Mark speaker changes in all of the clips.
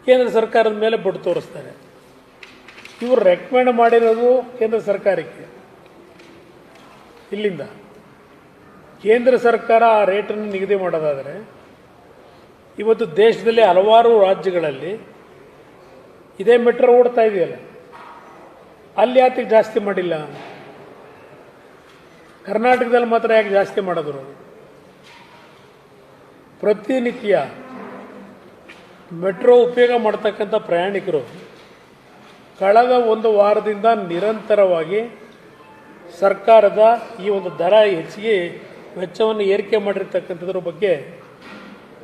Speaker 1: ಕೇಂದ್ರ ಸರ್ಕಾರದ ಮೇಲೆ ಬೊಟ್ಟು ತೋರಿಸ್ತಾರೆ. ಇವರು ರೆಕಮೆಂಡ್ ಮಾಡಿರೋದು ಕೇಂದ್ರ ಸರ್ಕಾರಕ್ಕೆ. ಇಲ್ಲಿಂದ ಕೇಂದ್ರ ಸರ್ಕಾರ ಆ ರೇಟನ್ನು ನಿಗದಿ ಮಾಡೋದಾದರೆ ಇವತ್ತು ದೇಶದಲ್ಲಿ ಹಲವಾರು ರಾಜ್ಯಗಳಲ್ಲಿ ಇದೇ ಮೆಟ್ರೋ ಓಡ್ತಾ ಇದೆಯಲ್ಲ, ಅಲ್ಲಿ ಯಾತಕ್ಕೆ ಜಾಸ್ತಿ ಮಾಡಿಲ್ಲ? ಕರ್ನಾಟಕದಲ್ಲಿ ಮಾತ್ರ ಯಾಕೆ ಜಾಸ್ತಿ ಮಾಡಿದ್ರು? ಪ್ರತಿನಿತ್ಯ ಮೆಟ್ರೋ ಉಪಯೋಗ ಮಾಡ್ತಕ್ಕಂಥ ಪ್ರಯಾಣಿಕರು ಕಳೆದ ಒಂದು ವಾರದಿಂದ ನಿರಂತರವಾಗಿ ಸರ್ಕಾರದ ಈ ಒಂದು ದರ ಹೆಚ್ಚಿಗೆ ವೆಚ್ಚವನ್ನು ಏರಿಕೆ ಮಾಡಿರ್ತಕ್ಕಂಥದ್ರ ಬಗ್ಗೆ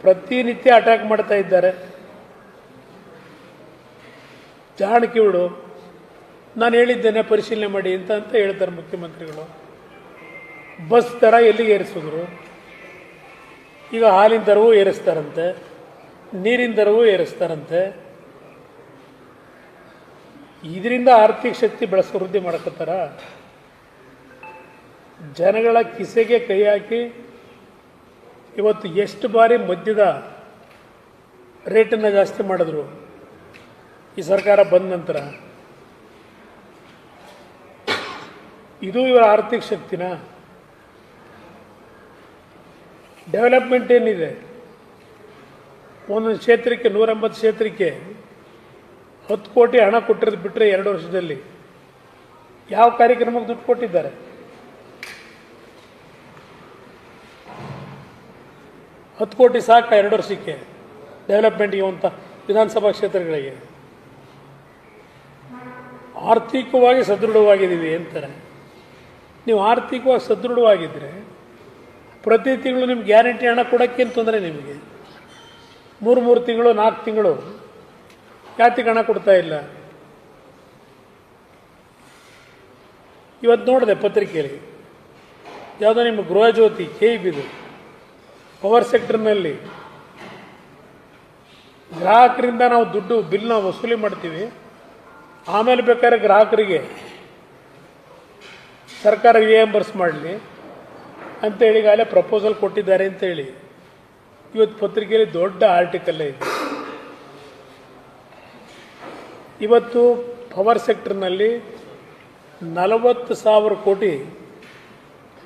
Speaker 1: ಪ್ರತಿನಿತ್ಯ ಅಟ್ಯಾಕ್ ಮಾಡ್ತಾ ಇದ್ದಾರೆ. ಜಾಣಕಿಗಳು ನಾನು ಹೇಳಿದ್ದೇನೆ ಪರಿಶೀಲನೆ ಮಾಡಿ ಅಂತ ಹೇಳ್ತಾರೆ ಮುಖ್ಯಮಂತ್ರಿಗಳು. ಬಸ್ ದರ ಎಲ್ಲಿಗೆ ಏರಿಸಿದ್ರು? ಈಗ ಹಾಲಿನ ದರವೂ ಏರಿಸ್ತಾರಂತೆ, ನೀರಿನ ದರವೂ ಏರಿಸ್ತಾರಂತೆ. ಇದರಿಂದ ಆರ್ಥಿಕ ಶಕ್ತಿ ಬೆಳೆಸೋ ವೃದ್ಧಿ ಮಾಡಕತ್ತಾರ. ಜನಗಳ ಕಿಸೆಗೆ ಕೈ ಹಾಕಿ ಇವತ್ತು ಎಷ್ಟು ಬಾರಿ ಮದ್ಯದ ರೇಟನ್ನು ಜಾಸ್ತಿ ಮಾಡಿದ್ರು ಈ ಸರ್ಕಾರ ಬಂದ ನಂತರ. ಇದು ಇವರ ಆರ್ಥಿಕ ಶಕ್ತಿನ? ಡೆವಲಪ್ಮೆಂಟ್ ಏನಿದೆ? ಒಂದೊಂದು ಕ್ಷೇತ್ರಕ್ಕೆ 180 ಕ್ಷೇತ್ರಕ್ಕೆ 10 ಕೋಟಿ ಹಣ ಕೊಟ್ಟಿರೋದು ಬಿಟ್ಟರೆ 2 ವರ್ಷದಲ್ಲಿ ಯಾವ ಕಾರ್ಯಕ್ರಮಕ್ಕೆ ದುಡ್ಡು ಕೊಟ್ಟಿದ್ದಾರೆ? 10 ಕೋಟಿ ಸಾಕ 2 ವರ್ಷಕ್ಕೆ ಡೆವಲಪ್ಮೆಂಟ್ಗೆ ಅಂತ ವಿಧಾನಸಭಾ ಕ್ಷೇತ್ರಗಳಿಗೆ? ಆರ್ಥಿಕವಾಗಿ ಸದೃಢವಾಗಿದ್ದೀವಿ ಅಂತಾರೆ. ನೀವು ಆರ್ಥಿಕವಾಗಿ ಸದೃಢವಾಗಿದ್ದರೆ ಪ್ರತಿ ತಿಂಗಳು ನಿಮ್ಗೆ ಗ್ಯಾರಂಟಿ ಹಣ ಕೊಡೋಕ್ಕೇನು ತೊಂದರೆ? ನಿಮಗೆ 3 ತಿಂಗಳು 4 ತಿಂಗಳು ಯಾತಿಗೆ ಹಣ ಕೊಡ್ತಾ ಇಲ್ಲ? ಇವತ್ತು ನೋಡಿದೆ ಪತ್ರಿಕೆಯಲ್ಲಿ, ಯಾವುದೋ ನಿಮ್ಮ ಗೃಹಜ್ಯೋತಿ KEBದು ಪವರ್ ಸೆಕ್ಟರ್ನಲ್ಲಿ ಗ್ರಾಹಕರಿಂದ ನಾವು ದುಡ್ಡು ಬಿಲ್ನ ವಸೂಲಿ ಮಾಡ್ತೀವಿ, ಆಮೇಲೆ ಬೇಕಾದ್ರೆ ಗ್ರಾಹಕರಿಗೆ ಸರ್ಕಾರ ರಿಯಂಬರ್ಸ್ ಮಾಡಲಿ ಅಂತೇಳಿ ಈಗಾಗಲೇ ಪ್ರಪೋಸಲ್ ಕೊಟ್ಟಿದ್ದಾರೆ ಅಂತೇಳಿ ಇವತ್ತು ಪತ್ರಿಕೆಯಲ್ಲಿ ದೊಡ್ಡ ಆರ್ಟಿಕಲ್ಲೇ ಇದೆ. ಇವತ್ತು ಪವರ್ ಸೆಕ್ಟರ್ನಲ್ಲಿ 40,000 ಕೋಟಿ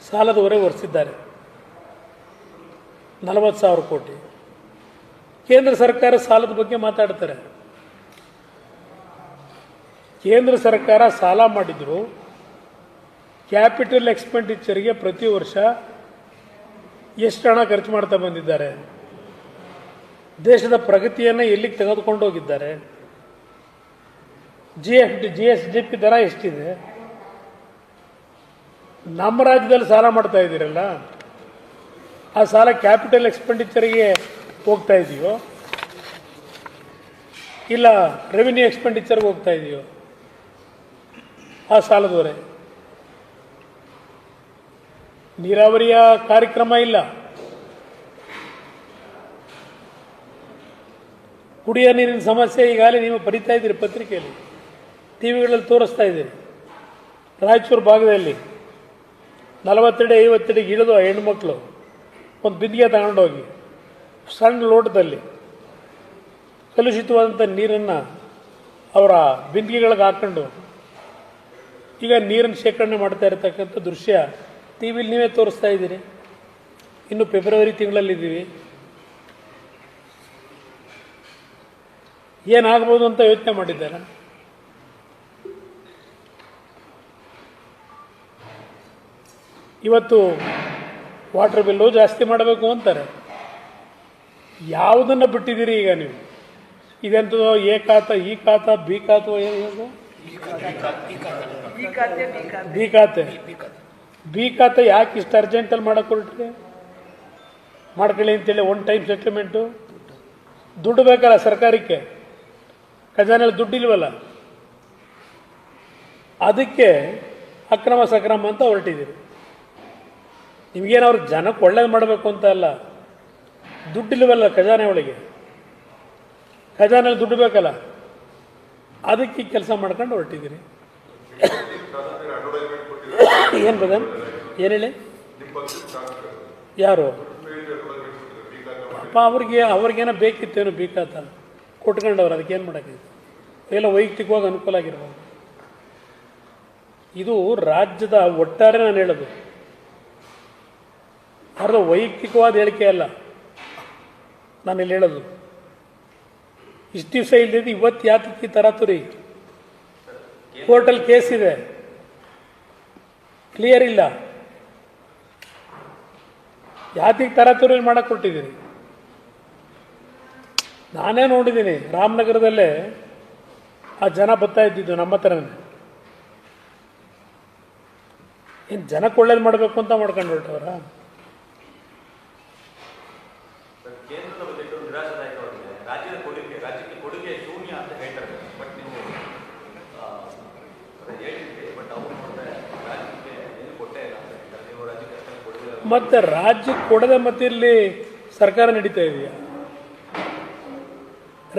Speaker 1: ಸಾಲದ ಹೊರೆ ಹೊರಿಸಿದ್ದಾರೆ. 40,000 ಕೋಟಿ. ಕೇಂದ್ರ ಸರ್ಕಾರ ಸಾಲದ ಬಗ್ಗೆ ಮಾತಾಡ್ತಾರೆ. ಕೇಂದ್ರ ಸರ್ಕಾರ ಸಾಲ ಮಾಡಿದ್ರು ಕ್ಯಾಪಿಟಲ್ ಎಕ್ಸ್ಪೆಂಡಿಚರ್ಗೆ ಪ್ರತಿ ವರ್ಷ ಎಷ್ಟು ಹಣ ಖರ್ಚು ಮಾಡ್ತಾ ಬಂದಿದ್ದಾರೆ? ದೇಶದ ಪ್ರಗತಿಯನ್ನು ಎಲ್ಲಿಗೆ ತೆಗೆದುಕೊಂಡು ಹೋಗಿದ್ದಾರೆ? GSDP ದರ ಎಷ್ಟಿದೆ? ನಮ್ಮ ರಾಜ್ಯದಲ್ಲಿ ಸಾಲ ಮಾಡ್ತಾ ಇದ್ದೀರಲ್ಲ, ಆ ಸಾಲ ಕ್ಯಾಪಿಟಲ್ ಎಕ್ಸ್ಪೆಂಡಿಚರ್ಗೆ ಹೋಗ್ತಾ ಇದೆಯೋ ಇಲ್ಲ ರೆವಿನ್ಯೂ ಎಕ್ಸ್ಪೆಂಡಿಚರ್ಗೆ ಹೋಗ್ತಾ ಇದೆಯೋ? ಆ ಸಾಲದವರೆ ನೀರಾವರಿಯ ಕಾರ್ಯಕ್ರಮ ಇಲ್ಲ, ಕುಡಿಯೋ ನೀರಿನ ಸಮಸ್ಯೆ ಈಗಾಗಲೇ ನೀವು ಬರಿತಾ ಇದ್ದೀರಿ, ಪತ್ರಿಕೆಯಲ್ಲಿ ಟಿವಿಗಳಲ್ಲಿ ತೋರಿಸ್ತಾ ಇದ್ದೀರಿ. ರಾಯಚೂರು ಭಾಗದಲ್ಲಿ 40 ಅಡಿ 50 ಅಡಿಗೆ ಇಳಿದು ಹೆಣ್ಮಕ್ಳು ಒಂದು ಬಿಂದಿಗೆ ತಗೊಂಡೋಗಿ ಸಣ್ಣ ಲೋಟದಲ್ಲಿ ಕಲುಷಿತವಾದಂಥ ನೀರನ್ನು ಅವರ ಬಿಂದಿಗೆಗಳಿಗೆ ಹಾಕ್ಕೊಂಡು ಈಗ ನೀರನ್ನು ಶೇಖರಣೆ ಮಾಡ್ತಾ ಇರತಕ್ಕಂಥ ದೃಶ್ಯ ಟಿವಿಲಿ ನೀವೇ ತೋರಿಸ್ತಾ ಇದ್ದೀರಿ. ಇನ್ನು ಫೆಬ್ರವರಿ ತಿಂಗಳಲ್ಲಿದ್ದೀವಿ. ಏನಾಗ್ಬೋದು ಅಂತ ಯೋಚನೆ ಮಾಡಿದ್ದಾರೆ? ಇವತ್ತು ವಾಟರ್ ಬಿಲ್ಲು ಜಾಸ್ತಿ ಮಾಡಬೇಕು ಅಂತಾರೆ. ಯಾವುದನ್ನು ಬಿಟ್ಟಿದ್ದೀರಿ ಈಗ ನೀವು? ಇದೆಂಥದ್ದು ಎ ಖಾತೆ, ಈ ಖಾತೆ, ಬಿ ಖಾತೆ, ಏನು ಬಿ ಖಾತೆ? ಬಿ ಖಾತೆ ಯಾಕೆ ಇಷ್ಟು ಅರ್ಜೆಂಟಲ್ಲಿ ಮಾಡಕ್ಕೆ ಹೊರಟ್ರಿ? ಮಾಡ್ಕೊಳ್ಳಿ ಅಂತೇಳಿ ಒನ್ ಟೈಮ್ ಸೆಟ್ಲ್ಮೆಂಟು. ದುಡ್ಡು ಬೇಕಲ್ಲ ಸರ್ಕಾರಕ್ಕೆ, ಖಜಾನೆಯಲ್ಲಿ ದುಡ್ಡಿಲ್ವಲ್ಲ, ಅದಕ್ಕೆ ಅಕ್ರಮ ಸಕ್ರಮ ಅಂತ ಹೊರಟಿದ್ದೀರಿ. ನಿಮಗೇನು ಅವ್ರಿಗೆ ಜನಕ್ಕೆ ಒಳ್ಳೇದು ಮಾಡಬೇಕು ಅಂತ ಅಲ್ಲ, ದುಡ್ಡಿಲ್ವಲ್ಲ ಖಜಾನೆ ಒಳಗೆ, ಖಜಾನೆಯಲ್ಲಿ ದುಡ್ಡು ಬೇಕಲ್ಲ, ಅದಕ್ಕೆ ಕೆಲಸ ಮಾಡ್ಕೊಂಡು ಹೊರಟಿದ್ದೀರಿ. ಏನು ಬದನ್ ಏನು ಹೇಳಿ? ಯಾರು ಪಾಪ ಅವ್ರಿಗೇನೋ ಬೇಕಿತ್ತೇನು ಬೇಕಾತ? ಕೊಟ್ಕೊಂಡವ್ರು, ಅದಕ್ಕೇನು ಮಾಡೋಕ್ಕಿದೆ, ಎಲ್ಲ ವೈಯಕ್ತಿಕವಾಗಿ ಅನುಕೂಲ ಆಗಿರ್ಬೋದು. ಇದು ರಾಜ್ಯದ ಒಟ್ಟಾರೆ ನಾನು ಹೇಳೋದು, ಯಾರ್ದು ವೈಯಕ್ತಿಕವಾದ ಹೇಳಿಕೆ ಅಲ್ಲ ನಾನು ಇಲ್ಲಿ ಹೇಳೋದು. ಇಷ್ಟು ದಿವಸ ಇಲ್ಲದಿದ್ದು ಇವತ್ತು ಯಾತಕ್ಕೆ ತರಾತುರಿ? ಕೋರ್ಟಲ್ಲಿ ಕೇಸ್ ಇದೆ, ಕ್ಲಿಯರ್ ಇಲ್ಲ, ಯಾತಿಗೆ ತರಾತುರಿ ಮಾಡಕ್ಕೆ ಕೊಟ್ಟಿದ್ದೀರಿ? ನಾನೇ ನೋಡಿದ್ದೀನಿ, ರಾಮನಗರದಲ್ಲೇ ಆ ಜನ ಬರ್ತಾ ಇದ್ದಿದ್ದು ನಮ್ಮ ಹತ್ರನೇ. ಏನು ಜನಕ್ಕೆ ಒಳ್ಳೇದು ಮಾಡಬೇಕು ಅಂತ ಮಾಡ್ಕೊಂಡು ಹೊರಟವ್ರ? ಮತ್ತೆ ರಾಜ್ಯಕ್ಕೆ ಕೊಡದೆ ಮತ್ತೆ ಇಲ್ಲಿ ಸರ್ಕಾರ ನಡೀತಾ ಇದೆಯಾ?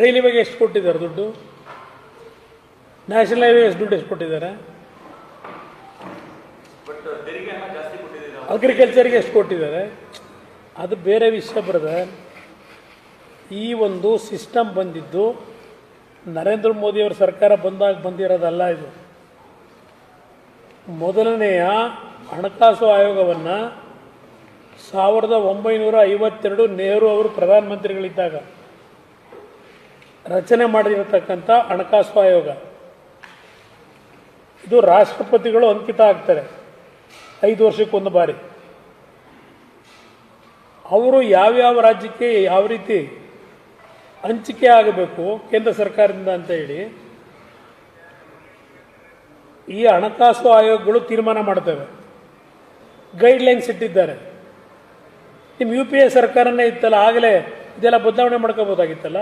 Speaker 1: ರೈಲ್ವೆಗೆ ಎಷ್ಟು ಕೊಟ್ಟಿದ್ದಾರೆ ದುಡ್ಡು? ನ್ಯಾಷನಲ್ ಹೈವೇ ದುಡ್ಡು ಎಷ್ಟು ಕೊಟ್ಟಿದ್ದಾರೆ? ಅಗ್ರಿಕಲ್ಚರ್ಗೆ ಎಷ್ಟು ಕೊಟ್ಟಿದ್ದಾರೆ? ಅದು ಬೇರೆ ವಿಷಯ ಬ್ರದರ್. ಈ ಒಂದು ಸಿಸ್ಟಮ್ ಬಂದಿದ್ದು ನರೇಂದ್ರ ಮೋದಿಯವರ ಸರ್ಕಾರ ಬಂದಾಗ ಬಂದಿರೋದಲ್ಲ. ಇದು ಮೊದಲನೆಯ ಹಣಕಾಸು ಆಯೋಗವನ್ನು 1952 ನೆಹರು ಅವರು ಪ್ರಧಾನಮಂತ್ರಿಗಳಿದ್ದಾಗ ರಚನೆ ಮಾಡಿರತಕ್ಕಂಥ ಹಣಕಾಸು ಆಯೋಗ. ಇದು ರಾಷ್ಟ್ರಪತಿಗಳು ಅಂಕಿತ ಆಗ್ತಾರೆ 5 ವರ್ಷಕ್ಕೊಂದು ಬಾರಿ. ಅವರು ಯಾವ್ಯಾವ ರಾಜ್ಯಕ್ಕೆ ಯಾವ ರೀತಿ ಹಂಚಿಕೆ ಆಗಬೇಕು ಕೇಂದ್ರ ಸರ್ಕಾರದಿಂದ ಅಂತ ಹೇಳಿ ಈ ಹಣಕಾಸು ಆಯೋಗಗಳು ತೀರ್ಮಾನ ಮಾಡ್ತವೆ, ಗೈಡ್ಲೈನ್ಸ್ ಇಟ್ಟಿದ್ದಾರೆ. ನಿಮ್ಮ UPA ಸರ್ಕಾರನೇ ಇತ್ತಲ್ಲ, ಆಗಲೇ ಇದೆಲ್ಲ ಬದಲಾವಣೆ ಮಾಡ್ಕೋಬೋದಾಗಿತ್ತಲ್ಲ,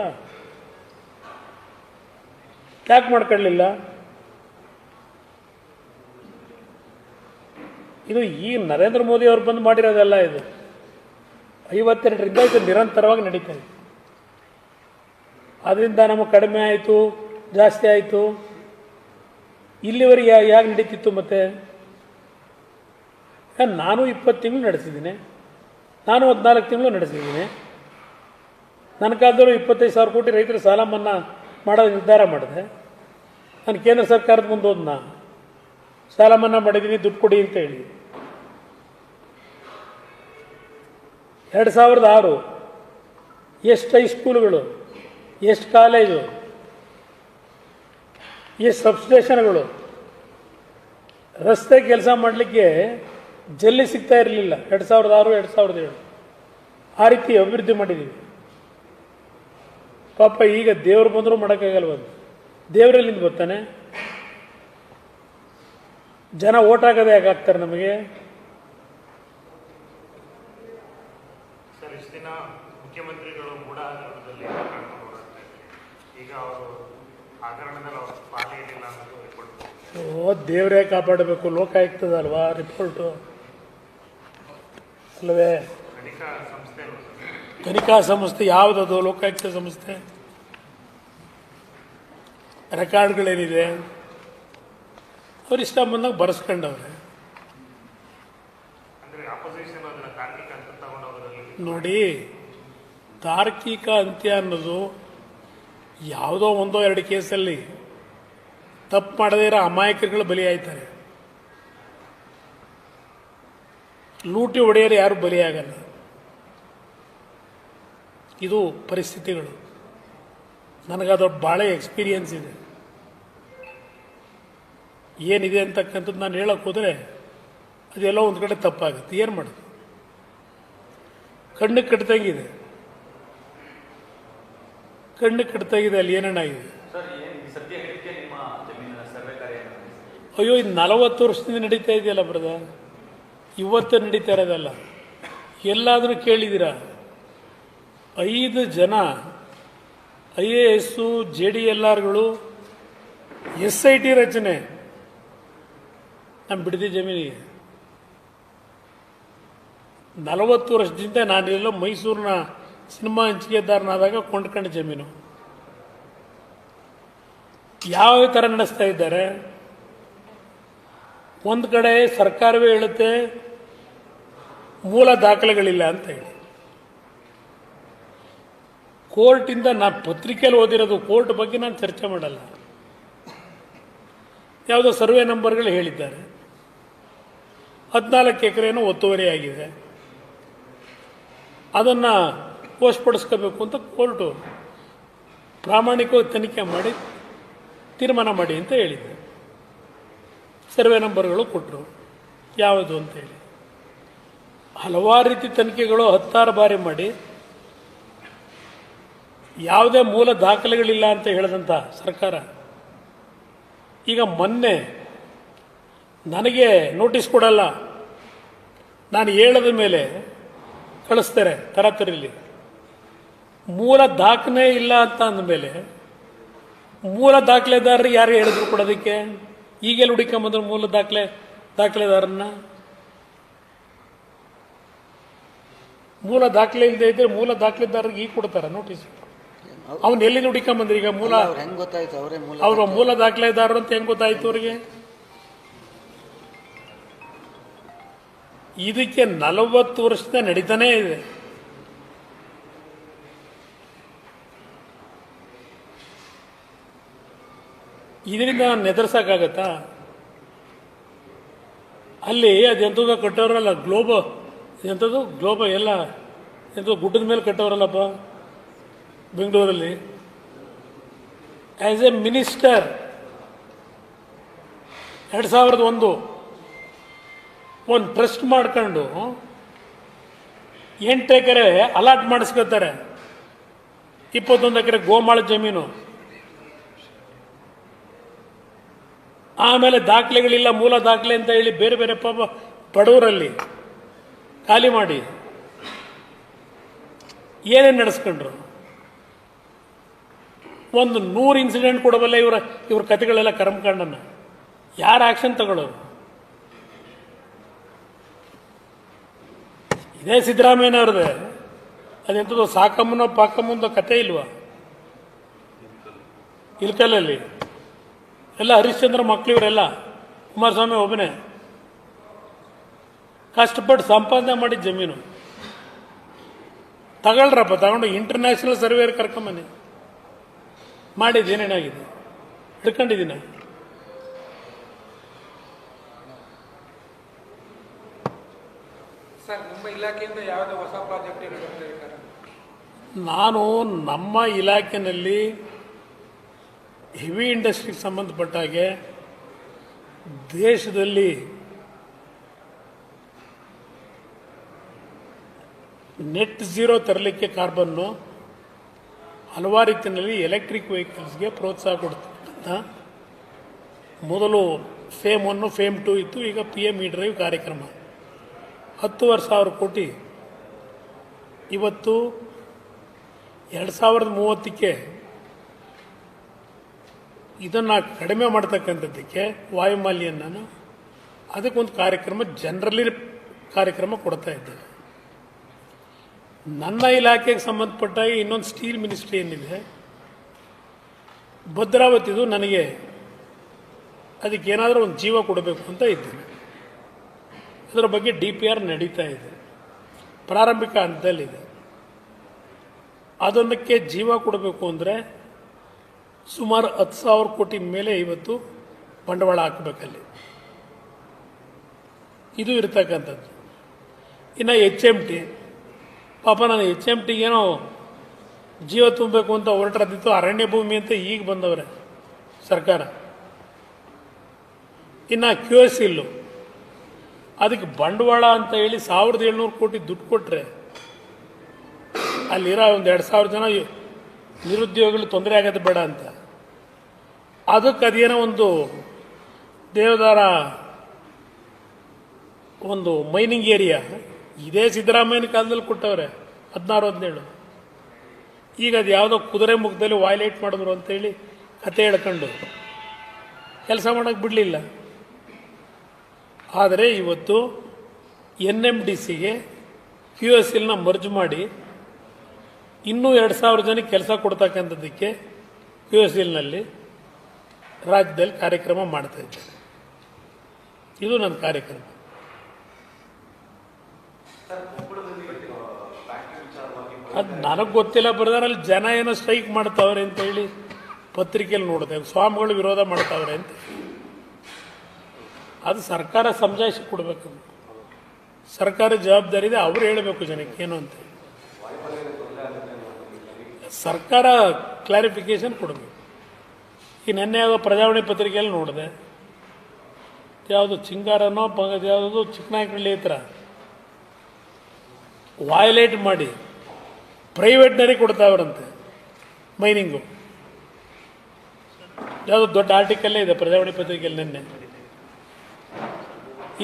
Speaker 1: ಯಾಕೆ ಮಾಡ್ಕೊಳ್ಳಿಲ್ಲ? ಇದು ಈ ನರೇಂದ್ರ ಮೋದಿ ಅವರು ಬಂದು ಮಾಡಿರೋದಲ್ಲ. ಇದು 52ರಿಂದ ಇದು ನಿರಂತರವಾಗಿ ನಡೀತಾ ಇದೆ. ಅದರಿಂದ ನಮಗೆ ಕಡಿಮೆ ಆಯಿತು, ಜಾಸ್ತಿ ಆಯಿತು, ಇಲ್ಲಿವರೆಗೆ ಯಾಕೆ ನಡೀತಿತ್ತು? ಮತ್ತೆ ನಾನು 20 ತಿಂಗಳು ನಡೆಸಿದ್ದೀನಿ, ನಾನು 14 ತಿಂಗಳು ನಡೆಸಿದ್ದೀನಿ. ನನ್ನ ಕಾಲದಲ್ಲೂ 25,000 ಕೋಟಿ ರೈತರ ಸಾಲ ಮನ್ನಾ ಮಾಡೋದು ನಿರ್ಧಾರ ಮಾಡಿದೆ. ನಾನು ಕೇಂದ್ರ ಸರ್ಕಾರದ ಮುಂದೆ ಹೋದ್ನ, ಸಾಲ ಮನ್ನಾ ಮಾಡಿದ್ದೀನಿ, ದುಡ್ಡು ಕೊಡಿ ಅಂತ ಹೇಳಿ. 2006 ಎಷ್ಟು ಹೈಸ್ಕೂಲುಗಳು, ಎಷ್ಟು ಕಾಲೇಜು, ಎಷ್ಟು ಸಬ್ಸ್ಟೇಷನ್ಗಳು, ರಸ್ತೆ ಕೆಲಸ ಮಾಡಲಿಕ್ಕೆ ಜಲ್ಲಿ ಸಿಗ್ತಾ ಇರಲಿಲ್ಲ. 2006 2007 ಆ ರೀತಿ ಅಭಿವೃದ್ಧಿ ಮಾಡಿದ್ದೀವಿ. ಪಾಪ ಈಗ ದೇವರು ಬಂದರೂ ಮಾಡೋಕ್ಕಾಗಲ್ವಂತ. ದೇವರಲ್ಲಿಂದ ಬರ್ತಾನೆ? ಜನ ಓಟ್ ಹಾಕೋದೇ ಯಾಕೆ ಹಾಕ್ತಾರೆ ನಮಗೆ?
Speaker 2: ಸರ್, ಇಷ್ಟು ದಿನ ಮುಖ್ಯಮಂತ್ರಿಗಳು ಮೂಢ ಹಗರಣದಲ್ಲಿ ಈಗ ಅವರು ಹಗರಣದಲ್ಲಿ ಅವ್ರ ಪಾಲಿಯಲಿಲ್ಲ ಅನ್ನೋದು ರಿಪೋರ್ಟ್.
Speaker 1: ದೇವರೇ ಕಾಪಾಡಬೇಕು, ಲೋಕಾಯುಕ್ತದಲ್ವಾ ರಿಪೋರ್ಟು ಅಲ್ಲವೇ? ತನಿಖಾ ಸಂಸ್ಥೆ ಯಾವುದದು? ಲೋಕಾಯುಕ್ತ ಸಂಸ್ಥೆ. ರೆಕಾರ್ಡ್ಗಳೇನಿದೆ ಅವ್ರು ಇಷ್ಟ ಬಂದಾಗ ಬರೆಸ್ಕೊಂಡವ್ರೆ. ನೋಡಿ, ತಾರ್ಕಿಕ ಅಂತ್ಯ ಅನ್ನೋದು ಯಾವುದೋ 1-2 ಕೇಸಲ್ಲಿ ತಪ್ಪು ಮಾಡದೇ ಇರೋ ಅಮಾಯಕರುಗಳು ಬಲಿಯಾಯ್ತಾರೆ. ಲೂಟಿ ಹೊಡೆಯಲು ಯಾರು ಬಲಿಯಾಗಲ್ಲ. ಇದು ಪರಿಸ್ಥಿತಿಗಳು. ನನಗದು ಭಾಳ ಎಕ್ಸ್ಪೀರಿಯನ್ಸ್ ಇದೆ. ಏನಿದೆ ಅಂತಕ್ಕಂಥದ್ದು ನಾನು ಹೇಳೋಕೆ ಹೋದರೆ ಅದೆಲ್ಲ ಒಂದು ಕಡೆ ತಪ್ಪಾಗುತ್ತೆ. ಏನು ಮಾಡೋದು? ಕಣ್ಣು ಕಟ್ತಂಗಿದೆ, ಕಣ್ಣು ಕಟ್ತಾಗಿದೆ. ಅಲ್ಲಿ ಏನೇನಾಗಿದೆ? ಅಯ್ಯೋ, ಇದು 40 ವರ್ಷದಿಂದ ನಡೀತಾ ಇದೆಯಲ್ಲ ಬ್ರದರ್, ಇವತ್ತು ನಡೀತಾ ಇರೋದಲ್ಲ. ಎಲ್ಲಾದರೂ ಕೇಳಿದ್ದೀರಾ? 5 ಜನ IAS JDLRಗಳು SIT ರಚನೆ ನಮ್ಮ ಬಿಡದಿ ಜಮೀನಿಗೆ. 40 ವರ್ಷದಿಂದ ನಾನೆಲ್ಲೋ ಮೈಸೂರಿನ ಸಿನಿಮಾ ಹಂಚಿಕೆದಾರನಾದಾಗ ಕೊಂಡ್ಕೊಂಡ ಜಮೀನು. ಯಾವ ಥರ ನಡೆಸ್ತಾ ಇದ್ದಾರೆ? ಒಂದು ಕಡೆ ಸರ್ಕಾರವೇ ಹೇಳುತ್ತೆ ಮೂಲ ದಾಖಲೆಗಳಿಲ್ಲ ಅಂತ ಹೇಳಿ, ಕೋರ್ಟಿಂದ ನಾನು ಪತ್ರಿಕೆಯಲ್ಲಿ ಓದಿರೋದು, ಕೋರ್ಟ್ ಬಗ್ಗೆ ನಾನು ಚರ್ಚೆ ಮಾಡಲ್ಲ. ಯಾವುದೋ ಸರ್ವೆ ನಂಬರ್ಗಳು ಹೇಳಿದ್ದಾರೆ, 14 ಎಕರೆನೂ ಒತ್ತುವರಿ ಆಗಿದೆ, ಅದನ್ನು ವಶಪಡಿಸ್ಕೋಬೇಕು ಅಂತ ಕೋರ್ಟು ಪ್ರಾಮಾಣಿಕವಾಗಿ ತನಿಖೆ ಮಾಡಿ ತೀರ್ಮಾನ ಮಾಡಿ ಅಂತ ಹೇಳಿದೆ. ಸರ್ವೆ ನಂಬರ್ಗಳು ಕೊಟ್ಟರು, ಯಾವುದು ಅಂತೇಳಿ ಹಲವಾರು ರೀತಿ ತನಿಖೆಗಳು 10 ಬಾರಿ ಮಾಡಿ ಯಾವುದೇ ಮೂಲ ದಾಖಲೆಗಳಿಲ್ಲ ಅಂತ ಹೇಳಿದಂಥ ಸರ್ಕಾರ ಈಗ ಮೊನ್ನೆ ನನಗೆ ನೋಟಿಸ್ ಕೊಡಲ್ಲ, ನಾನು ಹೇಳದ ಮೇಲೆ ಕಳಿಸ್ತಾರೆ ತರಾತುರಿಲಿ. ಮೂಲ ದಾಖಲೆ ಇಲ್ಲ ಅಂತ ಅಂದಮೇಲೆ ಮೂಲ ದಾಖಲೆದಾರರಿಗೆ ಯಾರು ಹೇಳಿದ್ರು ಕೊಡೋದಕ್ಕೆ? ಈಗೆಲ್ಲ ಹುಡುಕೊಂಬಂದ್ರು ಮೂಲ ದಾಖಲೆದಾರನ್ನ? ಮೂಲ ದಾಖಲೆ ಇಲ್ಲದೆ ಇದ್ರೆ ಮೂಲ ದಾಖಲೆದಾರರಿಗೆ ಈಗ ಕೊಡ್ತಾರ ನೋಟಿಸ್? ಅವನು ಎಲ್ಲಿಂದ ಹುಡುಕೊಂಬಂದ್ರಿ? ಈಗ ಮೂಲ
Speaker 3: ಹೆಂಗ್ ಗೊತ್ತಾಯ್ತು
Speaker 1: ಅವ್ರ ಮೂಲ ದಾಖಲೆದಾರರು ಅಂತ ಹೆಂಗ್ ಗೊತ್ತಾಯ್ತು ಅವ್ರಿಗೆ? ಇದಕ್ಕೆ 40 ವರ್ಷದ ನಡೀತಾನೇ ಇದೆ. ಇದರಿಂದ ನಾನು ನೆದರ್ಸಕ್ಕಾಗತ್ತಾ? ಅಲ್ಲಿ ಅದೆಂಥದ್ದು ಕಟ್ಟೋರಲ್ಲ, ಗ್ಲೋಬ ಎಲ್ಲ ಎಂಥದ್ದು ಗುಡ್ಡದ ಮೇಲೆ ಕಟ್ಟೋರಲ್ಲಪ್ಪ ಬೆಂಗಳೂರಲ್ಲಿ. ಆಸ್ ಎ ಮಿನಿಸ್ಟರ್ 2001 ಒಂದು ಟ್ರಸ್ಟ್ ಮಾಡ್ಕೊಂಡು 8 ಎಕರೆ ಅಲಾಟ್ ಮಾಡಿಸ್ಕೊತಾರೆ, 21 ಎಕರೆ ಗೋಮಾಳ ಜಮೀನು. ಆಮೇಲೆ ದಾಖಲೆಗಳಿಲ್ಲ, ಮೂಲ ದಾಖಲೆ ಅಂತ ಹೇಳಿ ಬೇರೆ ಬೇರೆ ಪಾಪ ಬಡವರಲ್ಲಿ ಖಾಲಿ ಮಾಡಿ ಏನೇನು ನಡೆಸ್ಕೊಂಡ್ರು. ಒಂದು 100 ಇನ್ಸಿಡೆಂಟ್ ಕೊಡಬಲ್ಲ ಇವ್ರ ಕತೆಗಳೆಲ್ಲ ಕರ್ಮಕಾಂಡನ. ಯಾರು ಆಕ್ಷನ್ ತಗೊಳ್ಳೋರು? ಇದೇ ಸಿದ್ದರಾಮಯ್ಯನವ್ರದೇ. ಅದೆಂಥದ್ದು ಸಾಕಮ್ಮನೋ ಪಾಕಮ್ಮಂದೋ ಕತೆ ಇಲ್ವಾ? ಇಲ್ಕಲ್ಲಲ್ಲಿ ಎಲ್ಲ ಹರಿಶ್ಚಂದ್ರ ಮಕ್ಕಳು ಇವರೆಲ್ಲ, ಕುಮಾರಸ್ವಾಮಿ ಒಬ್ಬನೇ ಕಷ್ಟಪಟ್ಟು ಸಂಪಾದನೆ ಮಾಡಿದ ಜಮೀನು. ತಗೊಳ್ರಪ್ಪ, ತಗೊಂಡು ಇಂಟರ್ನ್ಯಾಷನಲ್ ಸರ್ವೇರ್ ಕರ್ಕೊಂಬನ್ನಿ. ಮಾಡಿದ್ದೇನೇನಾಗಿದೆ? ಹಿಡ್ಕೊಂಡಿದ್ದೀನಿ.
Speaker 4: ಸರ್, ನಿಮ್ಮ ಇಲಾಖೆಯಿಂದ ಯಾವುದೇ ಹೊಸ ಪ್ರಾಜೆಕ್ಟ್ ಬರ್ತಾ?
Speaker 1: ನಾನು ನಮ್ಮ ಇಲಾಖೆಯಲ್ಲಿ ಹೆವಿ ಇಂಡಸ್ಟ್ರಿಗೆ ಸಂಬಂಧಪಟ್ಟ ಹಾಗೆ ದೇಶದಲ್ಲಿ ನೆಟ್ ಝೀರೋ ತರಲಿಕ್ಕೆ ಕಾರ್ಬನ್ನು ಹಲವಾರು ರೀತಿಯಲ್ಲಿ ಎಲೆಕ್ಟ್ರಿಕ್ ವೆಹಿಕಲ್ಸ್ಗೆ ಪ್ರೋತ್ಸಾಹ ಕೊಡ್ತಕ್ಕಂಥ ಮೊದಲು ಫೇಮ್ 1 ಫೇಮ್ 2 ಇತ್ತು. ಈಗ PM E-ಡ್ರೈವ್ ಕಾರ್ಯಕ್ರಮ 10,000 ಕೋಟಿ. ಇವತ್ತು 2030ಕ್ಕೆ ಇದನ್ನು ಕಡಿಮೆ ಮಾಡ್ತಕ್ಕಂಥದ್ದಕ್ಕೆ ವಾಯುಮಾಲಿನ್ಯನ ಅದಕ್ಕೊಂದು ಕಾರ್ಯಕ್ರಮ, ಜನರಲಿ ಕಾರ್ಯಕ್ರಮ ಕೊಡ್ತಾ ಇದ್ದೇವೆ. ನನ್ನ ಇಲಾಖೆಗೆ ಸಂಬಂಧಪಟ್ಟ ಇನ್ನೊಂದು ಸ್ಟೀಲ್ ಮಿನಿಸ್ಟ್ರಿ ಏನಿದೆ ಭದ್ರಾವತಿದು, ನನಗೆ ಅದಕ್ಕೆ ಏನಾದರೂ ಒಂದು ಜೀವ ಕೊಡಬೇಕು ಅಂತ ಇದ್ದೇನೆ. ಅದರ ಬಗ್ಗೆ DPR ನಡೀತಾ ಇದೆ, ಪ್ರಾರಂಭಿಕ ಹಂತದಲ್ಲಿದೆ. ಅದನ್ನಕ್ಕೆ ಜೀವ ಕೊಡಬೇಕು ಅಂದರೆ ಸುಮಾರು 10,000 ಕೋಟಿ ಮೇಲೆ ಇವತ್ತು ಬಂಡವಾಳ ಹಾಕಬೇಕಲ್ಲಿ. ಇದು ಇರ್ತಕ್ಕಂಥದ್ದು. ಇನ್ನು HMT, ಪಾಪ ನಾನು HMTಗೇನೋ ಜೀವ ತುಂಬಬೇಕು ಅಂತ ಹೊರಟಿದ್ದು, ಅರಣ್ಯ ಭೂಮಿ ಅಂತ ಈಗ ಬಂದವ್ರೆ ಸರ್ಕಾರ. ಇನ್ನು QSIL ಅದಕ್ಕೆ ಬಂಡವಾಳ ಅಂತ ಹೇಳಿ 1,700 ಕೋಟಿ ದುಡ್ಡು ಕೊಟ್ಟರೆ ಅಲ್ಲಿರೋ ಒಂದು 2,000 ಜನ ನಿರುದ್ಯೋಗಿಗಳು ತೊಂದರೆ ಆಗೋದು ಬೇಡ ಅಂತ, ಅದಕ್ಕೆ ಅದೇನೋ ಒಂದು ದೇವದಾರ ಒಂದು ಮೈನಿಂಗ್ ಏರಿಯಾ ಇದೇ ಸಿದ್ದರಾಮಯ್ಯನ ಕಾಲದಲ್ಲಿ ಕೊಟ್ಟವ್ರೆ 16-17. ಈಗ ಅದು ಯಾವುದೋ ಕುದುರೆ ಮುಖದಲ್ಲಿ ವೈಲೇಟ್ ಮಾಡಿದ್ರು ಅಂತೇಳಿ ಕತೆ ಹೇಳ್ಕೊಂಡು ಕೆಲಸ ಮಾಡೋಕ್ಕೆ ಬಿಡಲಿಲ್ಲ. ಆದರೆ ಇವತ್ತು NMDCಗೆ QSILನ ಮರ್ಜ್ ಮಾಡಿ ಇನ್ನೂ 2,000 ಜನಕ್ಕೆ ಕೆಲಸ ಕೊಡ್ತಕ್ಕಂಥದ್ದಕ್ಕೆ QSILನಲ್ಲಿ ರಾಜ್ಯದಲ್ಲಿ ಕಾರ್ಯಕ್ರಮ ಮಾಡ್ತಾ ಇದ್ದಾರೆ. ಇದು ನನ್ನ ಕಾರ್ಯಕ್ರಮ.
Speaker 5: ಸರ್, ಕೊಪ್ಪಳದಲ್ಲಿ ಬ್ಯಾಂಕಿಂಗ್ ವಿಚಾರವಾಗಿ
Speaker 1: ಅದು ನನಗೆ ಗೊತ್ತಿಲ್ಲ ಬ್ರದರ್. ಅಲ್ಲಿ ಜನ ಏನೋ ಸ್ಟ್ರೈಕ್ ಮಾಡ್ತಾವ್ರೆ ಅಂತ ಹೇಳಿ ಪತ್ರಿಕೆಯಲ್ಲಿ ನೋಡಿದೆ, ಸ್ವಾಮಿಗಳು ವಿರೋಧ ಮಾಡ್ತಾವ್ರೆ ಅಂತ. ಅದು ಸರ್ಕಾರ ಸಮಜಾಯಿಸಿ ಕೊಡಬೇಕು. ಸರ್ಕಾರ ಜವಾಬ್ದಾರಿ ಇದೆ, ಅವ್ರು ಹೇಳಬೇಕು ಜನಕ್ಕೆ ಏನು ಅಂತ. ಸರ್ಕಾರ ಕ್ಲಾರಿಫಿಕೇಶನ್ ಕೊಡಬೇಕು. ಈ ನೆನ್ನೆ ಯಾವುದೋ ಪ್ರಜಾವಾಣಿ ಪತ್ರಿಕೆಯಲ್ಲಿ ನೋಡಿದೆ, ಯಾವುದು ಚಿಂಗಾರನೋ ಯಾವುದು ಚಿಕ್ಕನಾಯಕನಹಳ್ಳಿ ಹತ್ರ ವಯಲೇಟ್ ಮಾಡಿ ಪ್ರೈವೇಟ್ನರಿಗೆ ಕೊಡ್ತಾವ್ರಂತೆ ಮೈನಿಂಗು. ಯಾವುದೋ ದೊಡ್ಡ ಆರ್ಟಿಕಲ್ಲೇ ಇದೆ ಪ್ರಜಾವಾಣಿ ಪತ್ರಿಕೆಯಲ್ಲಿ ನೆನ್ನೆ.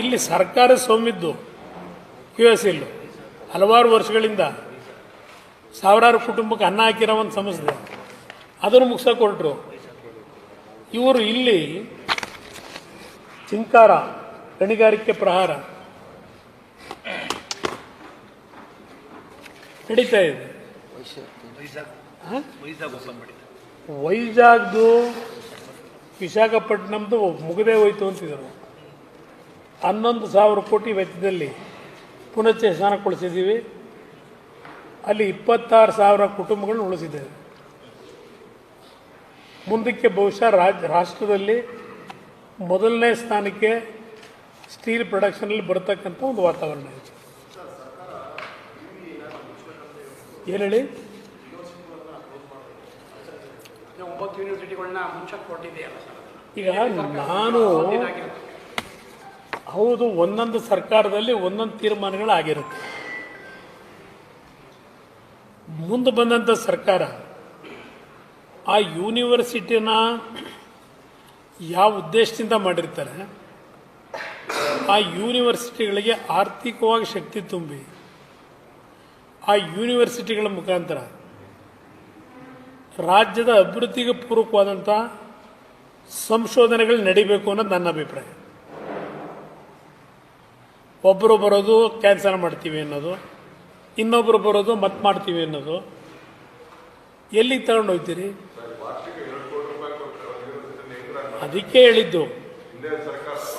Speaker 1: ಇಲ್ಲಿ ಸರ್ಕಾರ ಸೋಮಿದ್ದು QSL ಹಲವಾರು ವರ್ಷಗಳಿಂದ ಸಾವಿರಾರು ಕುಟುಂಬಕ್ಕೆ ಅನ್ನ ಹಾಕಿರೋ ಒಂದು ಸಂಸ್ಥೆ, ಅದನ್ನು ಮುಗಿಸೋಕೆ ಹೊರಟರು ಇವರು. ಇಲ್ಲಿ ಚಿಂಕಾರ ಗಣಿಗಾರಿಕೆ ಪ್ರಹಾರ ನಡೀತಾ ಇದೆ. ವೈಜಾಗ್ದು ವಿಶಾಖಪಟ್ಟಣಂದು ಮುಗದೇ ಹೋಯ್ತು ಅಂತಿದ್ರು. 11,000 ಕೋಟಿ ವೆಚ್ಚದಲ್ಲಿ ಪುನಶ್ಚೇತನಗೊಳಿಸಿದ್ದೀವಿ. ಅಲ್ಲಿ 26,000 ಕುಟುಂಬಗಳನ್ನು ಉಳಿಸಿದ್ದೇವೆ. ಮುಂದಕ್ಕೆ ಬಹುಶಃ ರಾಷ್ಟ್ರದಲ್ಲಿ ಮೊದಲನೇ ಸ್ಥಾನಕ್ಕೆ ಸ್ಟೀಲ್ ಪ್ರೊಡಕ್ಷನಲ್ಲಿ ಬರ್ತಕ್ಕಂಥ ಒಂದು ವಾತಾವರಣ ಇದೆ. ಏನು ಹೇಳಿ?
Speaker 4: 9 ಯೂನಿವರ್ಸಿಟಿಗಳನ್ನ ಮುಂಚೆ ಕೊಟ್ಟಿದೆಯಲ್ಲ ಸರ್.
Speaker 1: ಈಗ ನಾನು ಹೌದು, ಒಂದೊಂದು ಸರ್ಕಾರದಲ್ಲಿ ಒಂದೊಂದು ತೀರ್ಮಾನಗಳಾಗಿರುತ್ತೆ. ಮುಂದೆ ಬಂದಂಥ ಸರ್ಕಾರ ಆ ಯೂನಿವರ್ಸಿಟಿನ ಯಾವ ಉದ್ದೇಶದಿಂದ ಮಾಡಿರ್ತಾರೆ, ಆ ಯೂನಿವರ್ಸಿಟಿಗಳಿಗೆ ಆರ್ಥಿಕವಾಗಿ ಶಕ್ತಿ ತುಂಬಿ ಆ ಯೂನಿವರ್ಸಿಟಿಗಳ ಮುಖಾಂತರ ರಾಜ್ಯದ ಅಭಿವೃದ್ಧಿಗೆ ಪೂರಕವಾದಂಥ ಸಂಶೋಧನೆಗಳು ನಡೀಬೇಕು ಅನ್ನೋದು ನನ್ನ ಅಭಿಪ್ರಾಯ. ಒಬ್ಬರು ಬರೋದು ಕ್ಯಾನ್ಸಲ್ ಮಾಡ್ತೀವಿ ಅನ್ನೋದು, ಇನ್ನೊಬ್ಬರು ಬರೋದು ಮತ್ತೆ ಮಾಡ್ತೀವಿ ಅನ್ನೋದು, ಎಲ್ಲಿಗೆ ತಗೊಂಡು ಹೋಗ್ತೀರಿ? ಅದಕ್ಕೆ ಹೇಳಿದ್ದು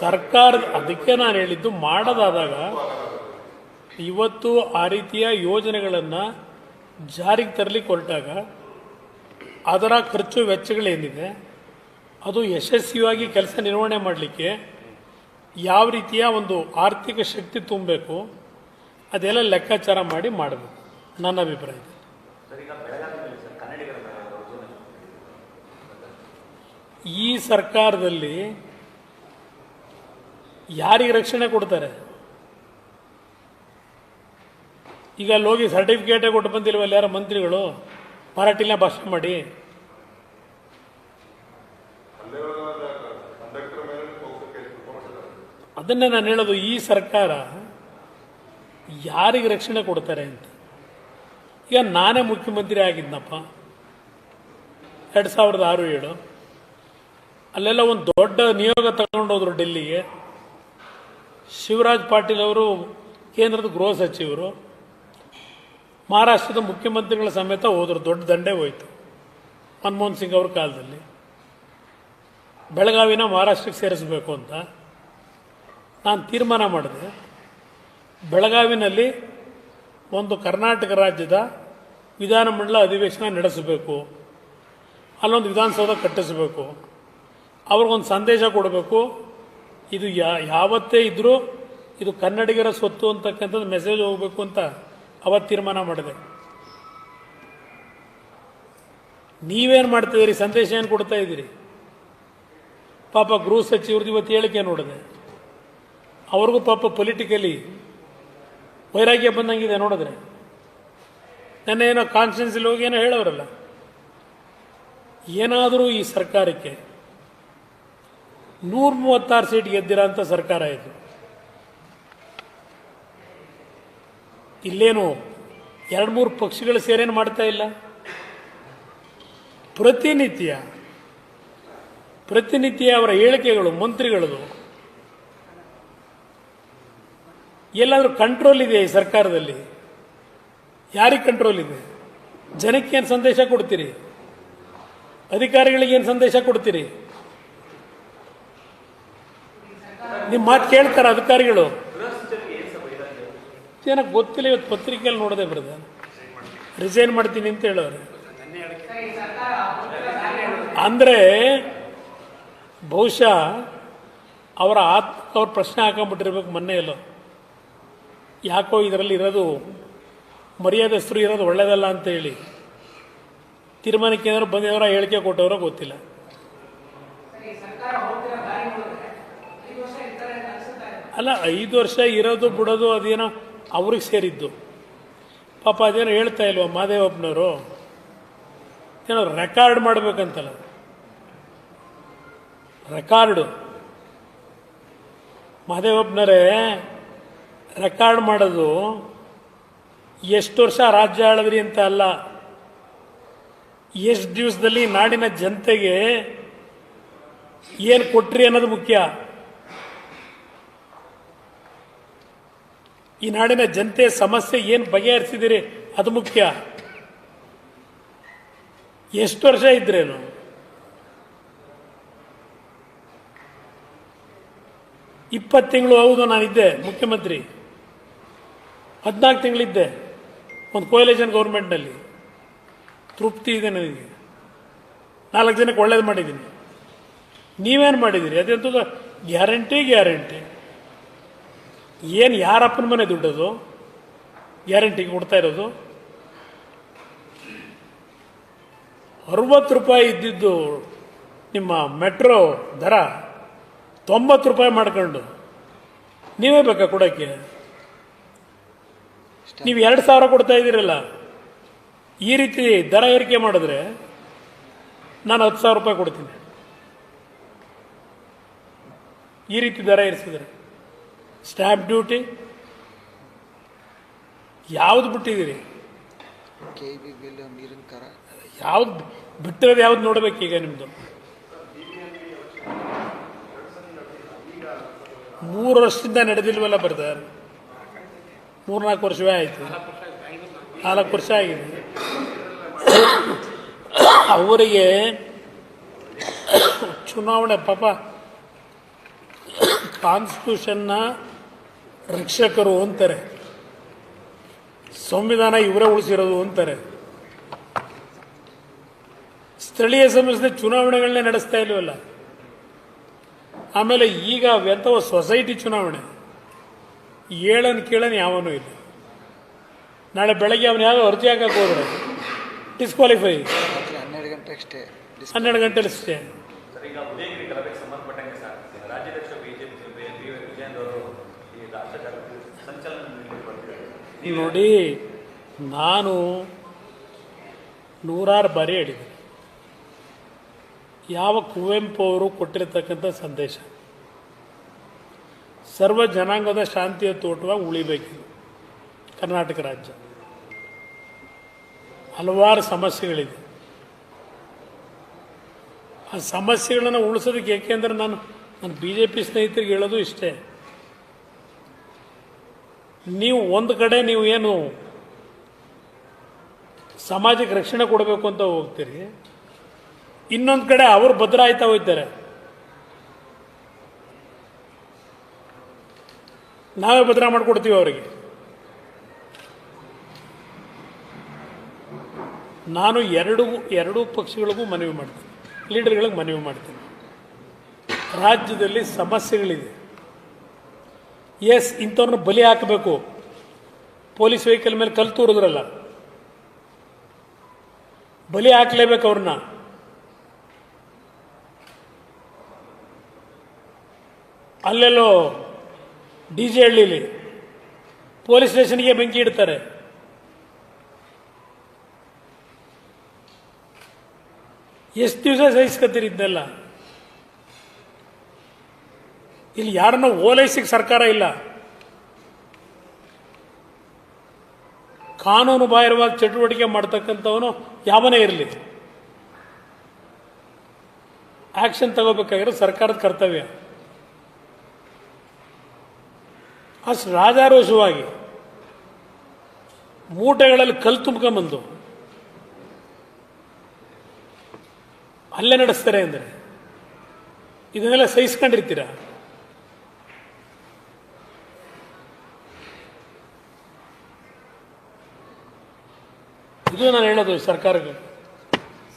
Speaker 1: ಸರ್ಕಾರ, ಅದಕ್ಕೆ ನಾನು ಹೇಳಿದ್ದು ಮಾಡೋದಾದಾಗ ಇವತ್ತು ಆ ರೀತಿಯ ಯೋಜನೆಗಳನ್ನು ಜಾರಿಗೆ ತರಲಿಕ್ಕೆ ಹೊರಟಾಗ ಅದರ ಖರ್ಚು ವೆಚ್ಚಗಳೇನಿದೆ ಅದು ಯಶಸ್ವಿಯಾಗಿ ಕೆಲಸ ನಿರ್ವಹಣೆ ಮಾಡಲಿಕ್ಕೆ ಯಾವ ರೀತಿಯ ಒಂದು ಆರ್ಥಿಕ ಶಕ್ತಿ ತುಂಬಬೇಕು ಅದೆಲ್ಲ ಲೆಕ್ಕಾಚಾರ ಮಾಡಿ ಮಾಡಬೇಕು ನನ್ನ ಅಭಿಪ್ರಾಯ. ಈ ಸರ್ಕಾರದಲ್ಲಿ ಯಾರಿಗೆ ರಕ್ಷಣೆ ಕೊಡ್ತಾರೆ? ಈಗ ಅಲ್ಲಿ ಹೋಗಿ ಸರ್ಟಿಫಿಕೇಟೇ ಕೊಟ್ಟು ಬಂದಿಲ್ವಲ್ಲ ಯಾರ ಮಂತ್ರಿಗಳು, ಮರಾಠಿಲೇ ಭಾಷಣ ಮಾಡಿ. ಅದನ್ನೇ ನಾನು ಹೇಳೋದು, ಈ ಸರ್ಕಾರ ಯಾರಿಗೆ ರಕ್ಷಣೆ ಕೊಡ್ತಾರೆ ಅಂತ. ಈಗ ನಾನೇ ಮುಖ್ಯಮಂತ್ರಿ ಆಗಿದ್ನಪ್ಪ 2006-7 ಅಲ್ಲೆಲ್ಲ ಒಂದು ದೊಡ್ಡ ನಿಯೋಗ ತಗೊಂಡೋದ್ರು ಡೆಲ್ಲಿಗೆ. ಶಿವರಾಜ್ ಪಾಟೀಲ್ ಅವರು ಕೇಂದ್ರದ ಗೃಹ ಸಚಿವರು, ಮಹಾರಾಷ್ಟ್ರದ ಮುಖ್ಯಮಂತ್ರಿಗಳ ಸಮೇತ ಹೋದರು. ದೊಡ್ಡ ದಂಡೇ ಹೋಯಿತು ಮನಮೋಹನ್ ಸಿಂಗ್ ಅವ್ರ ಕಾಲದಲ್ಲಿ. ಬೆಳಗಾವಿನ ಮಹಾರಾಷ್ಟ್ರಕ್ಕೆ ಸೇರಿಸಬೇಕು ಅಂತ ನಾನು ತೀರ್ಮಾನ ಮಾಡಿದೆ. ಬೆಳಗಾವಿನಲ್ಲಿ ಒಂದು ಕರ್ನಾಟಕ ರಾಜ್ಯದ ವಿಧಾನಮಂಡಲ ಅಧಿವೇಶನ ನಡೆಸಬೇಕು, ಅಲ್ಲೊಂದು ವಿಧಾನಸೌಧ ಕಟ್ಟಿಸಬೇಕು, ಅವ್ರಿಗೊಂದು ಸಂದೇಶ ಕೊಡಬೇಕು, ಇದು ಯಾವತ್ತೇ ಇದ್ರೂ ಇದು ಕನ್ನಡಿಗರ ಸ್ವತ್ತು ಅಂತಕ್ಕಂಥದ್ದು ಮೆಸೇಜ್ ಹೋಗಬೇಕು ಅಂತ ಅವತ್ತು ತೀರ್ಮಾನ ಮಾಡಿದೆ. ನೀವೇನು ಮಾಡ್ತಿದ್ದೀರಿ? ಸಂದೇಶ ಏನು ಕೊಡ್ತಾ ಇದ್ದೀರಿ? ಪಾಪ ಗೃಹ ಸಚಿವರದ್ದು ಇವತ್ತು ಹೇಳಿಕೆ ನೋಡಿದೆ, ಅವ್ರಿಗೂ ಪಾಪ ಪೊಲಿಟಿಕಲಿ ವೈರಾಗ್ಯ ಬಂದಂಗಿದೆ ನೋಡಿದ್ರೆ. ನೆನ್ನೆ ಏನೋ ಕಾನ್ಸ್ಟಿಟ್ಯೂನ್ಸಿಲಿ ಹೋಗಿ ಏನೋ ಹೇಳೋರಲ್ಲ. ಏನಾದರೂ ಈ ಸರ್ಕಾರಕ್ಕೆ 136 ಸೀಟ್ ಗೆದ್ದಿರೋ ಅಂತ ಸರ್ಕಾರ ಇದು. ಇಲ್ಲೇನು 2-3 ಪಕ್ಷಗಳು ಸೇರೇನು ಮಾಡ್ತಾ ಇಲ್ಲ. ಪ್ರತಿನಿತ್ಯ ಅವರ ಹೇಳಿಕೆಗಳು, ಮಂತ್ರಿಗಳದು ಎಲ್ಲಾದರೂ ಕಂಟ್ರೋಲ್ ಇದೆ ಈ ಸರ್ಕಾರದಲ್ಲಿ? ಯಾರಿಗೆ ಕಂಟ್ರೋಲ್ ಇದೆ? ಜನಕ್ಕೆ ಏನು ಸಂದೇಶ ಕೊಡ್ತೀರಿ? ಅಧಿಕಾರಿಗಳಿಗೆ ಏನು ಸಂದೇಶ ಕೊಡ್ತೀರಿ? ನಿಮ್ಮ ಮಾತು ಕೇಳ್ತಾರ ಅಧಿಕಾರಿಗಳು? ಏನಕ್ಕೆ ಗೊತ್ತಿಲ್ಲ. ಇವತ್ತು ಪತ್ರಿಕೆಯಲ್ಲಿ ನೋಡದೆ ಬರ್ತದೆ ರಿಸೈನ್ ಮಾಡ್ತೀನಿ ಅಂತ ಹೇಳೋರು.
Speaker 4: ನೆನ್ನೆ ಹೇಳಿಕೆ
Speaker 1: ಅಂದರೆ ಬಹುಶಃ ಅವ್ರ ಪ್ರಶ್ನೆ ಹಾಕೊಂಡ್ಬಿಟ್ಟಿರ್ಬೇಕು ಮೊನ್ನೆ ಎಲ್ಲೋ, ಯಾಕೋ ಇದರಲ್ಲಿ ಇರೋದು ಮರ್ಯಾದಸ್ಥರು ಇರೋದು ಒಳ್ಳೇದಲ್ಲ ಅಂತ ಹೇಳಿ ತೀರ್ಮಾನಕ್ಕೆ ಏನಾದ್ರು ಬಂದಿದವರ ಹೇಳಿಕೆ ಕೊಟ್ಟವರೋ ಗೊತ್ತಿಲ್ಲ. ಅಲ್ಲ, 5 ವರ್ಷ ಇರೋದು ಬಿಡೋದು ಅದೇನೋ ಅವ್ರಿಗೆ ಸೇರಿದ್ದು. ಪಾಪ ಅದೇನೋ ಹೇಳ್ತಾ ಇಲ್ವ ಮಾದೇವಪ್ಪನವರು, ಏನೋ ರೆಕಾರ್ಡ್ ಮಾಡ್ಬೇಕಂತಲ್ಲ, ರೆಕಾರ್ಡು. ಮಹದೇವಪ್ಪನವರೇ, ರೆಕಾರ್ಡ್ ಮಾಡೋದು ಎಷ್ಟು ವರ್ಷ ರಾಜ್ಯ ಆಳಿದ್ರಿ ಅಂತ ಅಲ್ಲ, ಎಷ್ಟು ದಿವಸದಲ್ಲಿ ನಾಡಿನ ಜನತೆಗೆ ಏನು ಕೊಟ್ರಿ ಅನ್ನೋದು ಮುಖ್ಯ. ಈ ನಾಡಿನ ಜನತೆಯ ಸಮಸ್ಯೆ ಏನು ಬಗೆಹರಿಸಿದಿರಿ ಅದು ಮುಖ್ಯ. ಎಷ್ಟು ವರ್ಷ ಇದ್ರೇನು? ಇಪ್ಪತ್ತು ತಿಂಗಳು ಹೌದು, ನಾನಿದ್ದೆ ಮುಖ್ಯಮಂತ್ರಿ. 14 ತಿಂಗಳಿದ್ದೆ ಒಂದು ಕೋಯಲೇಷನ್ ಗೌರ್ಮೆಂಟ್ನಲ್ಲಿ. ತೃಪ್ತಿ ಇದೆ ನನಗೆ. 4 ಜನಕ್ಕೆ ಒಳ್ಳೇದು ಮಾಡಿದ್ದೀನಿ. ನೀವೇನು ಮಾಡಿದ್ದೀರಿ? ಅದಂತೂ ಗ್ಯಾರಂಟಿ. ಏನು ಯಾರಪ್ಪನ ಮನೆ ದುಡ್ಡದು ಗ್ಯಾರಂಟಿಗೆ ಕೊಡ್ತಾ ಇರೋದು? 60 ರೂಪಾಯಿ ಇದ್ದಿದ್ದು ನಿಮ್ಮ ಮೆಟ್ರೋ ದರ 90 ರೂಪಾಯಿ ಮಾಡ್ಕೊಂಡು ನೀವೇ ಬೇಕಾ ಕೊಡೋಕ್ಕೆ? ನೀವು 2,000 ಕೊಡ್ತಾ ಇದ್ದೀರಲ್ಲ. ಈ ರೀತಿ ದರ ಏರಿಕೆ ಮಾಡಿದ್ರೆ ನಾನು 10,000 ರೂಪಾಯಿ ಕೊಡ್ತೀನಿ. ಈ ರೀತಿ ದರ ಏರಿಸಿದ್ರೆ ಸ್ಟ್ಯಾಂಪ್ ಡ್ಯೂಟಿ ಯಾವ್ದು ಬಿಟ್ಟಿದ್ದೀರಿ? ಯಾವ್ದು ಬಿಟ್ಟಿರೋದು ಯಾವ್ದು ನೋಡ್ಬೇಕೀಗ ನಿಮ್ದು? 3 ವರ್ಷದಿಂದ ನಡೆದಿಲ್ವಲ್ಲ ಬರ್ತಾರೆ. 3-4 ವರ್ಷವೇ ಆಯಿತು. 4 ವರ್ಷ ಆಗಿದೆ. ಅವರಿಗೆ ಚುನಾವಣೆ ಪಾಪ ಕಾನ್ಸ್ಟಿಟ್ಯೂಷನ್ನ ರಕ್ಷಕರು ಅಂತಾರೆ, ಸಂವಿಧಾನ ಇವರೇ ಉಳಿಸಿರೋದು ಅಂತಾರೆ. ಸ್ಥಳೀಯ ಸಂಸ್ಥೆ ಚುನಾವಣೆಗಳನ್ನೇ ನಡೆಸ್ತಾ ಇಲ್ವಲ್ಲ. ಆಮೇಲೆ ಈಗ ಎಂಥವ ಸೊಸೈಟಿ ಚುನಾವಣೆ, ಹೇಳನ್ ಕೇಳನ್ ಯಾವನೂ ಇಲ್ಲ. ನಾಳೆ ಬೆಳಗ್ಗೆ ಅವನು ಯಾವ ಅರ್ಜಿ ಹಾಕಕ್ಕೆ ಹೋದ್ರೆ ಡಿಸ್ಕ್ವಾಲಿಫೈ.
Speaker 3: 12 ಗಂಟೆ ಅಷ್ಟೇ.
Speaker 1: 12 ಗಂಟೆಲಿ ಅಷ್ಟೇ.
Speaker 5: ಈಗ ಉದಯಗಿರಿ ಕಲಬೆಗೆ ಸಂಬಂಧಪಟ್ಟಂಗೆ ಸರ್, ರಾಜ್ಯಾಧ್ಯಕ್ಷ ಬಿಜೆಪಿ ವಿಜಯೇಂದ್ರ ಅವರು ಈ ರಾಷ್ಟ್ರ ಸಂಚಲನ
Speaker 1: ನೋಡಿ, ನಾನು 100 ಬಾರಿ ಹೇಳಿದೆ, ಯಾವ ಕುವೆಂಪು ಅವರು ಕೊಟ್ಟಿರತಕ್ಕಂಥ ಸಂದೇಶ ಸರ್ವ ಜನಾಂಗದ ಶಾಂತಿಯ ತೋಟವಾಗಿ ಉಳಿಬೇಕಿದೆ ಕರ್ನಾಟಕ ರಾಜ್ಯ. ಹಲವಾರು ಸಮಸ್ಯೆಗಳಿದೆ. ಆ ಸಮಸ್ಯೆಗಳನ್ನು ಉಳಿಸೋದಕ್ಕೆ, ಏಕೆಂದರೆ ನಾನು BJP ಸ್ನೇಹಿತರಿಗೆ ಹೇಳೋದು ಇಷ್ಟೇ, ನೀವು ಒಂದು ಕಡೆ ನೀವು ಏನು ಸಮಾಜಕ್ಕೆ ರಕ್ಷಣೆ ಕೊಡಬೇಕು ಅಂತ ಹೋಗ್ತೀರಿ, ಇನ್ನೊಂದು ಕಡೆ ಅವರು ಭದ್ರ ಆಯ್ತಾ ಹೋಗ್ತಾರೆ. ನಾವೇ ಭದ್ರ ಮಾಡಿಕೊಡ್ತೀವಿ ಅವರಿಗೆ. ನಾನು ಎರಡೂ ಪಕ್ಷಗಳಿಗೂ ಮನವಿ ಮಾಡ್ತೀನಿ, ಲೀಡರ್ಗಳಿಗೆ ಮನವಿ ಮಾಡ್ತೀನಿ. ರಾಜ್ಯದಲ್ಲಿ ಸಮಸ್ಯೆಗಳಿದೆ. ಎಸ್, ಇಂಥವ್ರನ್ನ ಬಲಿ ಹಾಕಬೇಕು. ಪೊಲೀಸ್ ವೆಹಿಕಲ್ ಮೇಲೆ ಕಲ್ಲು ತೂರಿದ್ರಲ್ಲ, ಬಲಿ ಹಾಕಲೇಬೇಕು ಅವ್ರನ್ನ. ಅಲ್ಲೆಲ್ಲೋ DJ ಹಳ್ಳಿಲಿ ಪೊಲೀಸ್ ಸ್ಟೇಷನ್ಗೆ ಬೆಂಕಿ ಇಡ್ತಾರೆ. ಎಷ್ಟು ದಿವಸ ಸಹಿಸ್ಕೊತೀರಿ ಇದನ್ನೆಲ್ಲ? ಇಲ್ಲಿ ಯಾರನ್ನ ಓಲೈಸಿಗೆ ಸರ್ಕಾರ ಇಲ್ಲ. ಕಾನೂನು ಬಾಹಿರವಾದ ಚಟುವಟಿಕೆ ಮಾಡ್ತಕ್ಕಂಥವನು ಯಾವನೇ ಇರಲಿ, ಆಕ್ಷನ್ ತಗೋಬೇಕಾಗಿರೋ ಸರ್ಕಾರದ ಕರ್ತವ್ಯ. ಅಷ್ಟು ರಾಜಾರೋಷವಾಗಿ ಮೂಟೆಗಳಲ್ಲಿ ಕಲ್ಲು ತುಂಬ್ಕೊಂಬಂದು ಅಲ್ಲೇ ನಡೆಸ್ತಾರೆ ಅಂದರೆ ಇದನ್ನೆಲ್ಲ ಸಹಿಸ್ಕೊಂಡಿರ್ತೀರಾ? ಇದು ನಾನು ಹೇಳೋದು ಸರ್ಕಾರಕ್ಕೆ.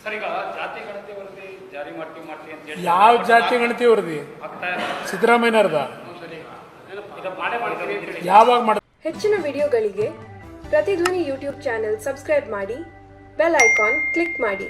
Speaker 4: ಸರ್ ಈಗ ಜಾತಿ ಗಣತಿ ವರದಿ ಜಾರಿ ಮಾಡ್ತೀವಿ ಅಂತ ಹೇಳಿ
Speaker 1: ಯಾವ ಜಾತಿ ಗಣತಿ ವರದಿ?
Speaker 4: ಆಗ್ತಾ ಇಲ್ಲ
Speaker 1: ಸಿದ್ದರಾಮಯ್ಯನವ್ರದ?
Speaker 4: ಸರಿ ಈಗ ಮಾಡೇ ಮಾಡ್ತೀವಿ ಅಂತ ಹೇಳಿ
Speaker 1: ಯಾವಾಗ ಮಾಡ?
Speaker 6: ಹೆಚ್ಚಿನ ವಿಡಿಯೋಗಳಿಗೆ ಪ್ರತಿಧ್ವನಿ ಯೂಟ್ಯೂಬ್ ಚಾನೆಲ್ ಸಬ್ಸ್ಕ್ರೈಬ್ ಮಾಡಿ, ಬೆಲ್ ಐಕಾನ್ ಕ್ಲಿಕ್ ಮಾಡಿ.